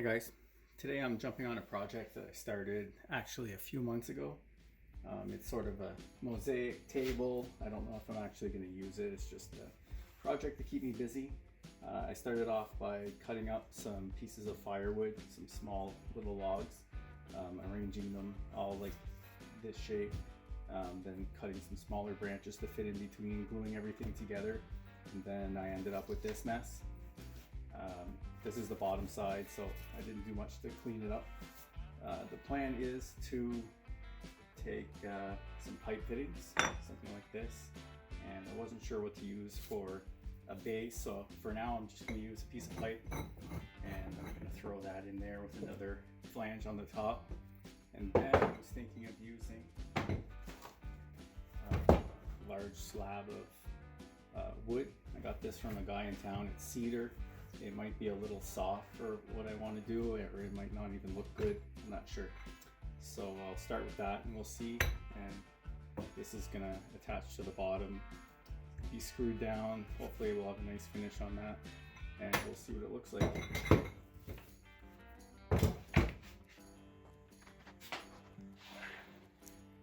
Hi guys, today I'm jumping on a project that I started actually a few months ago. It's sort of a mosaic table. I don't know if I'm actually going to use it. It's just a project to keep me busy. I started off by cutting up some pieces of firewood, some small little logs, arranging them all like this shape, then cutting some smaller branches to fit in between, gluing everything together, and then I ended up with this mess. This is the bottom side, so I didn't do much to clean it up. The plan is to take some pipe fittings, something like this, and I wasn't sure what to use for a base, so for now I'm just going to use a piece of pipe, and I'm going to throw that in there with another flange on the top. And then I was thinking of using a large slab of wood. I got this from a guy in town. It's cedar. It might be a little soft for what I want to do, or it might not even look good. I'm not sure. So I'll start with that and we'll see. And this is gonna attach to the bottom, be screwed down. Hopefully we'll have a nice finish on that, and we'll see what it looks like.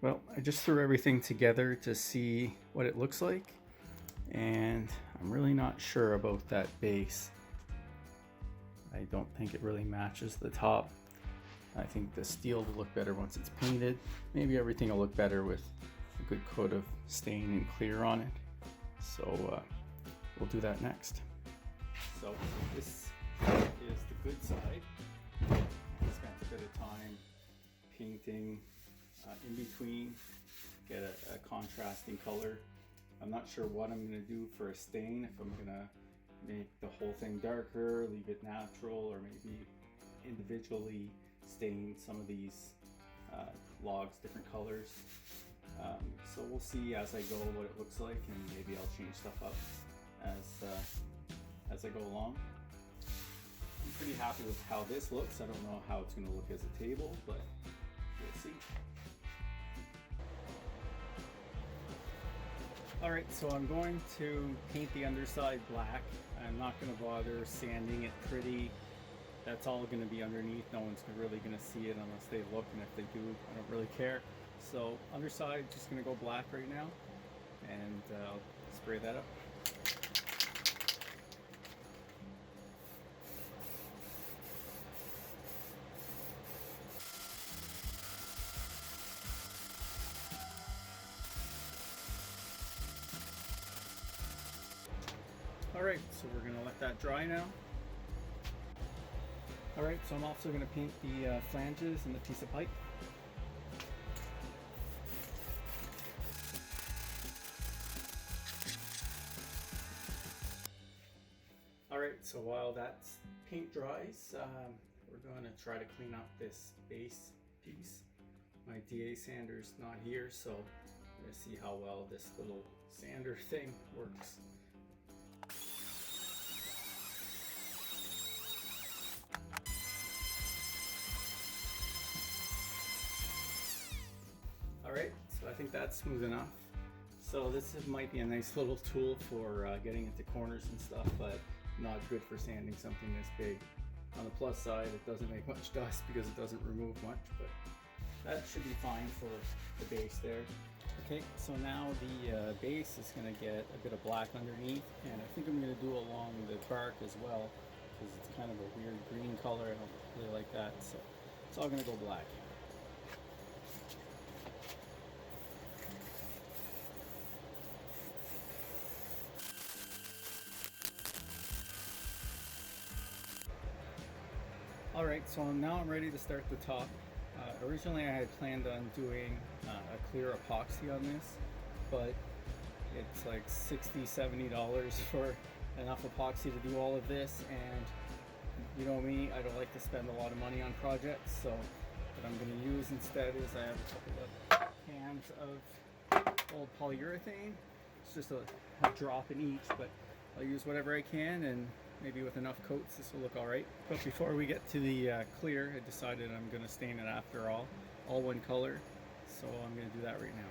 Well, I just threw everything together to see what it looks like, and I'm really not sure about that base. I don't think it really matches the top. I think the steel will look better once it's painted. Maybe everything will look better with a good coat of stain and clear on it. So we'll do that next. So this is the good side. I spent a bit of time painting in between, get a contrasting color. I'm not sure what I'm going to do for a stain, if I'm going to make the whole thing darker, leave it natural, or maybe individually stain some of these logs different colors. So we'll see as I go what it looks like, and maybe I'll change stuff up as I go along. I'm pretty happy with how this looks. I don't know how it's going to look as a table, but we'll see. Alright, so I'm going to paint the underside black. I'm not going to bother sanding it pretty. That's all going to be underneath. No one's really going to see it unless they look, and if they do, I don't really care. So underside, just going to go black right now, and I'll spray that up. Alright, so we're going to let that dry now. Alright, so I'm also going to paint the flanges and the piece of pipe. Alright, so while that paint dries, we're going to try to clean up this base piece. My DA sander's not here, so I'm going to see how well this little sander thing works. Alright, so I think that's smooth enough. So this might be a nice little tool for getting into corners and stuff, but not good for sanding something this big. On the plus side, it doesn't make much dust because it doesn't remove much, but that should be fine for the base there. Okay, so now the base is going to get a bit of black underneath, and I think I'm going to do along the bark as well, because it's kind of a weird green color. I don't really like that, so it's all going to go black. Alright, so now I'm ready to start the top. Originally I had planned on doing a clear epoxy on this, but it's like $60–70 for enough epoxy to do all of this, and you know me, I don't like to spend a lot of money on projects, so what I'm going to use instead is I have a couple of cans of old polyurethane. It's just a drop in each, but I'll use whatever I can, and maybe with enough coats this will look alright. But before we get to the clear, I decided I'm going to stain it after all one color, so I'm going to do that right now.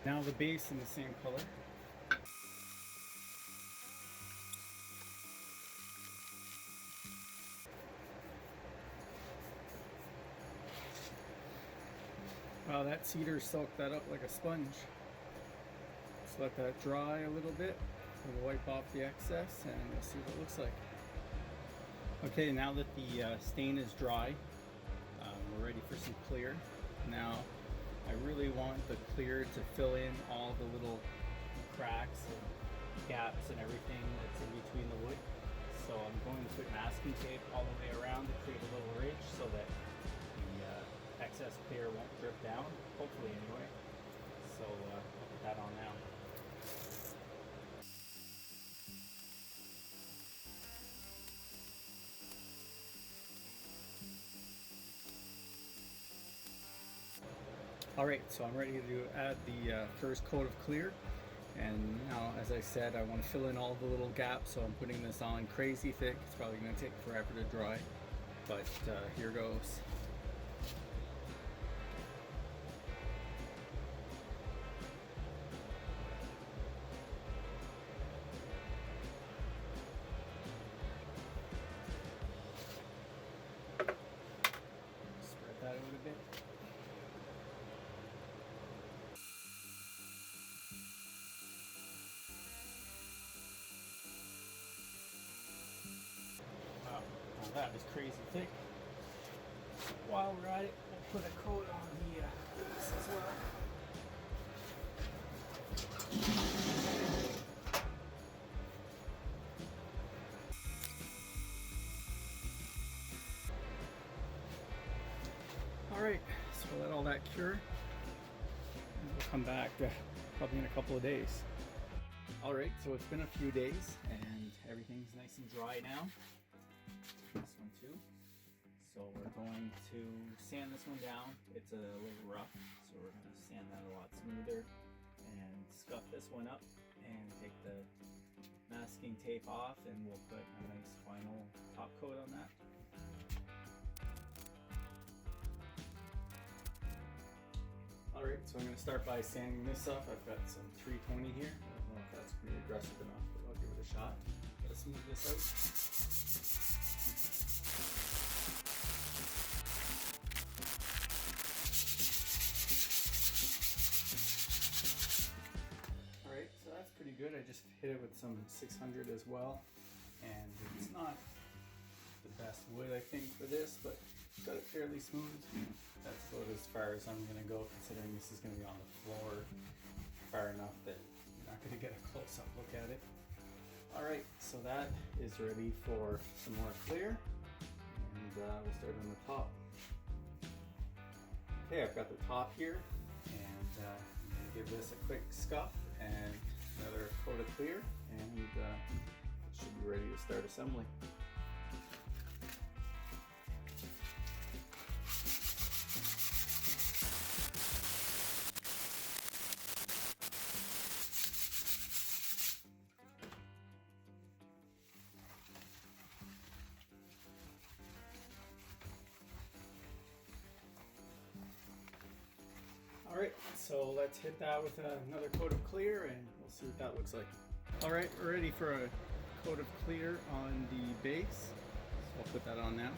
Now the base in the same color. Wow, that cedar soaked that up like a sponge. Just let that dry a little bit. We'll wipe off the excess and we'll see what it looks like. Okay, now that the stain is dry, we're ready for some clear. Now, I really want the clear to fill in all the little cracks and gaps and everything that's in between the wood. So I'm going to put masking tape all the way around to create a little ridge so that the excess clear won't drip down, hopefully anyway. So I'll put that on now. Alright, so I'm ready to add the first coat of clear, and now, as I said, I want to fill in all the little gaps, so I'm putting this on crazy thick. It's probably going to take forever to dry, but here goes. Spread that out a bit. Wow, well, that was crazy thick. While we're at it, we'll put a coat on the base as well. Alright, so we'll let all that cure, and we'll come back probably in a couple of days. Alright, so it's been a few days, and everything's nice and dry now. This one too. So we're going to sand this one down. It's a little rough, so we're going to sand that a lot smoother and scuff this one up and take the masking tape off, and we'll put a nice final top coat on that. Alright, so I'm going to start by sanding this up. I've got some 320 here. I don't know if that's pretty aggressive enough, but I'll give it a shot. Gotta smooth this out. Alright, so that's pretty good. I just hit it with some 600 as well. And it's not the best wood, I think, for this, but got it fairly smooth. That's about as far as I'm going to go, considering this is going to be on the floor far enough that you're not going to get a close-up look at it. Alright, so that is ready for some more clear, and we'll start on the top. Okay, I've got the top here, and I'm going to give this a quick scuff and another coat of clear, and it should be ready to start assembly. Alright, so let's hit that with another coat of clear and we'll see what that looks like. Alright, we're ready for a coat of clear on the base. So I'll put that on now.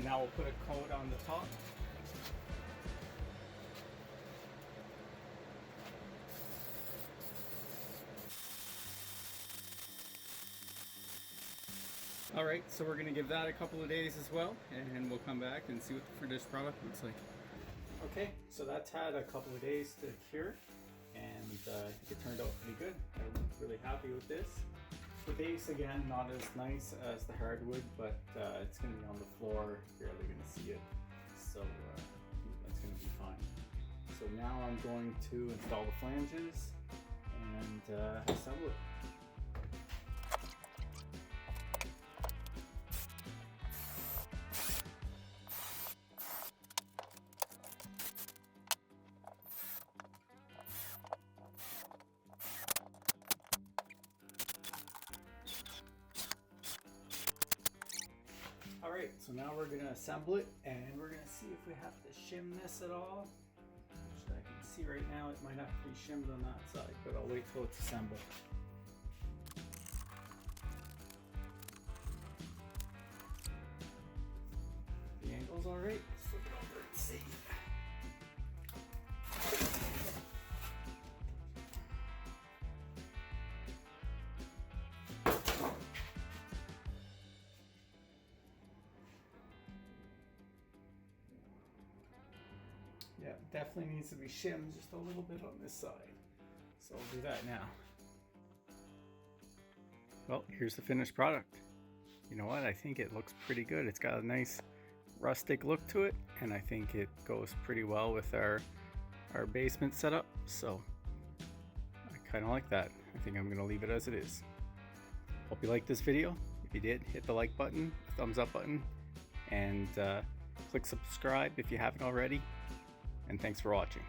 Now we'll put a coat on the top. Alright, so we're going to give that a couple of days as well, and we'll come back and see what the finished product looks like. Okay, so that's had a couple of days to cure, and I think it turned out pretty good. I'm really happy with this. The base, again, not as nice as the hardwood, but it's going to be on the floor, you're barely going to see it, so that's going to be fine. So now I'm going to install the flanges and assemble it. So now we're gonna assemble it and we're gonna see if we have to shim this at all. Which I can see right now it might have to be shimmed on that side, but I'll wait till it's assembled. The angle's all right. Let's flip it over and see. Yeah, definitely needs to be shimmed just a little bit on this side. So I'll do that now. Well, here's the finished product. You know what? I think it looks pretty good. It's got a nice rustic look to it, and I think it goes pretty well with our basement setup. So I kind of like that. I think I'm going to leave it as it is. Hope you liked this video. If you did, hit the like button, thumbs up button, and click subscribe if you haven't already. And thanks for watching.